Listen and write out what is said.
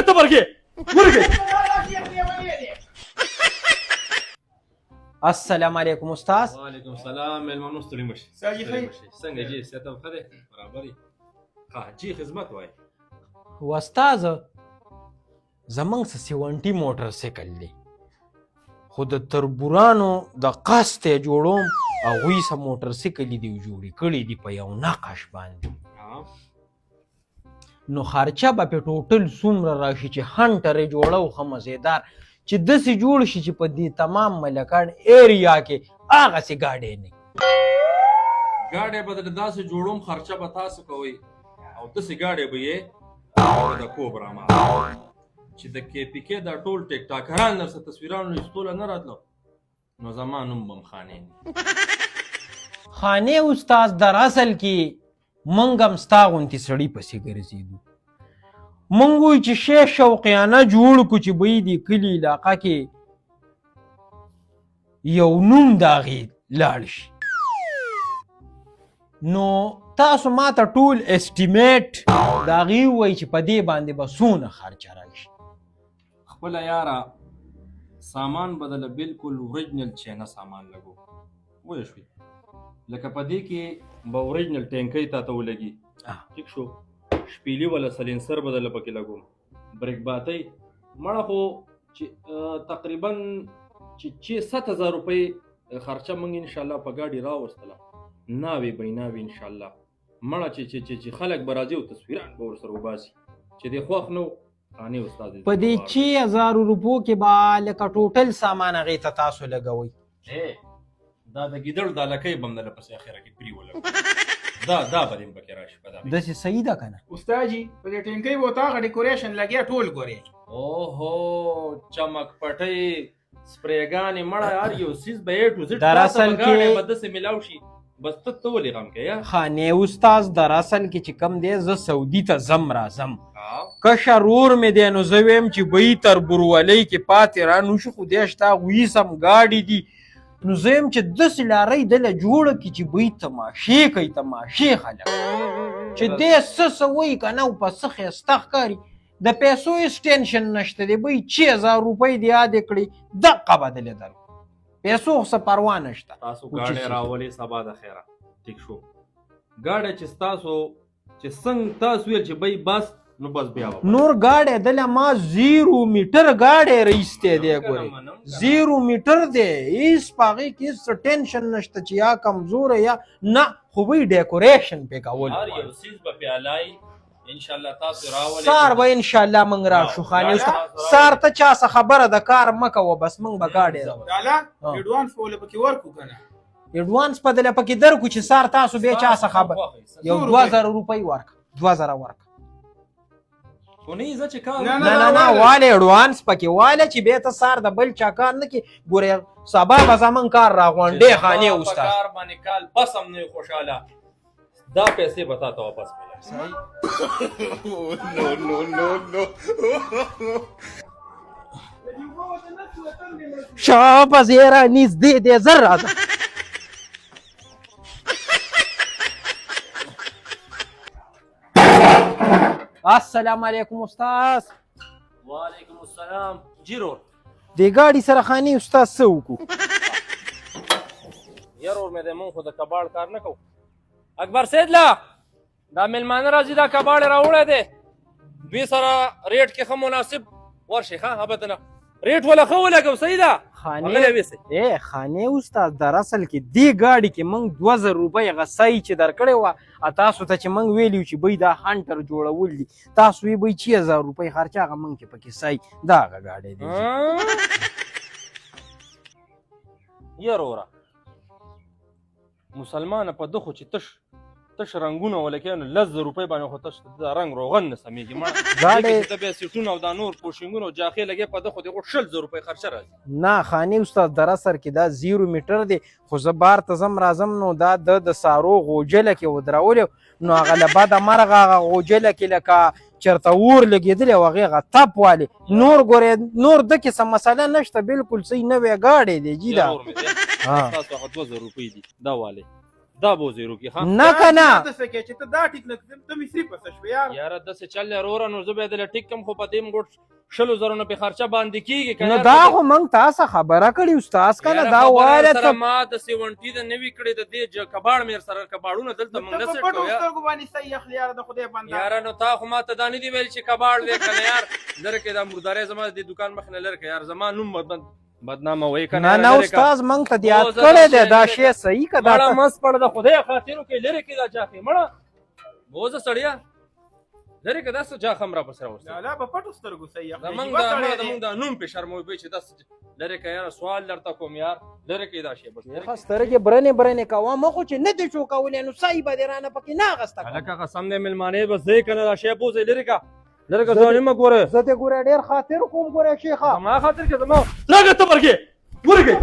بیرته ورګې ورګې. السلام علیکم استاد. وعلیکم السلام. مېلمنو ستړي مشي. څنګه جی صحت ښه دی؟ برابر یې؟ ها جی خدمت وایي. استاد زمونږ څه 70 موټر سایکل دی خو د تربورانو د قصد یې جوړوم هغوی څه موټر سایکلې دي جوړې کړي دي په یو نقش باندې نو خرچه به پې ټوټل څومره راشي چې هنټر یې جوړو ښه مزېدار چې داسې جوړ شي چې په دې تمام ملکان ایریا کې هغسې ګاډی نه ګاډی به د داسې جوړوم خرچه به تاسو کوئ او داسې ګاډی به یې د کوبرا ما چې د کې پی کې دا ټول ټیک ټاکران درسه تصویرانو ایستوله نه راتلو نو زما نوم به م خانې خانې استاد در اصل کې موږ هم ستا غوندې سړي پسې ګرځېدو موږ وایو چې شی شوقیانه جوړ کړو چې به یې د کلي علاقه کې یو نوم د هغې لاړ شي نو تاسو ما ته ټول اسټیمیټ د هغې ووایي چې په دې باندې به څونه خرچه راشي خپله یاره سامان بدله بالکل اوریجنل چینه سامان لګو وایه شوي لکه په دې کې به اوریجنل ټینکۍ تا ته ولګي ټیک شو شپیلي والا سلینسر بدله پکې لګوم بریک باتۍ مړه خو چې تقریبا چې 7000 روپۍ خرچه موږ انشاءالله په ګاډي راوستله ناوې به یې ناوې انشاءالله مړه چې خلک به راځي او تصویران به ورسره وباسي چې دې خوښ نه و خانې استاد په دې 6000 روپو کې به لکه ټوټل سامان هغې ته تاسو لګوئ دا د ګیدړ دا لکۍ به م دله پسې اخره کې پرې ولګو دا به دې م پکې راشي داسې صحیح ده که نه استاد جي په دې ټینکۍ به ورته هغه ډیکوریشن لګیا ټول ګورې اوهو چمک پټۍ سپریګانې مړه هر یو څیز به اې ټو زیډ در اصل کې به داسې میلاو شي بس ته ولې غم کوې خانې استاد در اصل کې چې کم دی زه سعودي ته ځم راځم کشر ورور مې دی نو زه ویم چې به یې تربورولۍ کې پاتې را نه شو خو دی شته هغوی سم ګاډي دي نو زه یم چې داسې لارۍ دله جوړه کړي چې به یې تماشې کوي تماشې خلک چې دی څه وایي که نه او په څه ښایسته ښکاري د پیسو هېڅ ټینشن نشته دی به یې 6000 روپۍ دې یادې کړي دقه به دلې درکړو پیسو خو څه پروا نشته تاسو ګاډی راولئ سبا د خیره ټیک شو ګاډی چې ستاسو چې څنګه تاسو ویل چې بی بس نو بس بیا نور ګاډی دله ما 0 میټر ګاډی رایستی دی ګورې 0 میټر دی هېڅ په هغې کې هېڅ ټینشن نشته چې یا کمزوره یا نه خو به یې ډیکوریشن پې کول هر یو څیز به پې حلایي انشاءالله تاسو راولئ سار به انشاءالله موږ راشو خانې سار ته چا څه خبره د کار مه کوه بس موږ به ګاډی راوړو لالا ایډوانس به ولې پکې ورکړو که نه ایډوانس په دله پکې درکړو چې سار تاسو بیا چا څه خبر یو 2000 روپۍ ورکړه 2000 ورکړه خو نه زه چې کار نه واله ایډوانس پکې واله چې بیا ته سار د بل چا کار نه کې ګورې سبا به زمون کار راغونډې خانې استاد کار باندې کال بس هم نه خوشحاله دا پیسې به تا ته واپس کړم شابه زیرا نږدې دی زر راځه السلام علیکم استاد وعلیکم السلام جیرو دې ګاډي سره خانې استاد څه وکړو یارور مې دی مونږ خو د کباړ کار نه کوو اکبر سیدله دا مېلمانه راځي دا کباړ یې راوړی دی دوی سره ریټ کې ښه مناسب ورشي ښه هبته نه ریټ ولا ښه ولګو صحیح ده خانې استاد در اصل کې دې ګاډي کې موږ 2000 روپۍ هغه سایي چې درکړی وه تاسو ته چې موږ ویلي چې بی دا هنټر جوړول دي تاسو وی بی 6000 روپۍ خرچه هغه موږ چې پکې سایي دا هغه ګاډی دی یاروره مسلمانه په دخو چې تش رنګونه ولکې نو 10 روپۍ باندې خو تش دا رنګ روغن نه سمېږي مړه ګاډی ته بیا سیټونه او دا نور پوشنګونه او جاخې لګې په دخو دغه 60 روپۍ خرچه راځي نه خانې استاد در اثر کې دا 0 میټر دی خو زه بار ته ځم راځم نو دا د سارو غوجله کې ودرولې نو هغه له بعده مرغه هغه غوجله کې لکه چرته اور لګېدلی او هغې هغه تپ والې نور ګورې نور دکې څه مسله نشته بلکل صحیح نوی ګاډی دی جي دا تاسو هغه 2000 روپۍ دي دا والې دا بوزیرو کې ها نه کنه ته څه کې چې ته دا ټیک نه ته مصری پس شو یار یاره داسې چل وروره نو زه به دله ټیک کم خو په دې ګوټ 100,000 نه په خرچه باندې کیږي که نو یار دا په دې- خو موږ تاسو خبره کړې استاد کنه یاره دا خبره وایره سره ما د 70 د نوي کړې د دې کباړ مې سره کباړونه دلته موږ نه ته سیټ په پټو کوو سترګو باندې صحیح اخلي یار د خدای بنده یاره نو تا خو ما ته دا نه دي ویل چې کباړ دی کنه یار لره کې دا مردارې زما د دکان مخ نه لره کې یار زما نوم بدنامه وای کنه نه نه استاد موږ ته یاد کړی دی دا شی صحیح که دا مړه مس پړ د خدای خاطرو کې لره کې دا چاخې مړه بوزه سړیا لره کې دا څه جا خمره پر سره ورسې لا په پټو سترګو صحیح اخلي زمونږ دا نوم په شرموي به چې دا لره کې یار سوال لرته کوم یار لره کې دا شی بس سترګې برنې کوه مخ چې نه دې شو کولې نو صحیح به درانه پکې نه غسته هلکه قسم دې ملمانه بس دې کنه دا شی بوزه لره کا لره کا ځانې ما ګوره زه ته ګوره ډېر خاطر کوم ګوره شیخه ما خاطر کې زما لګه ته برګه ورګه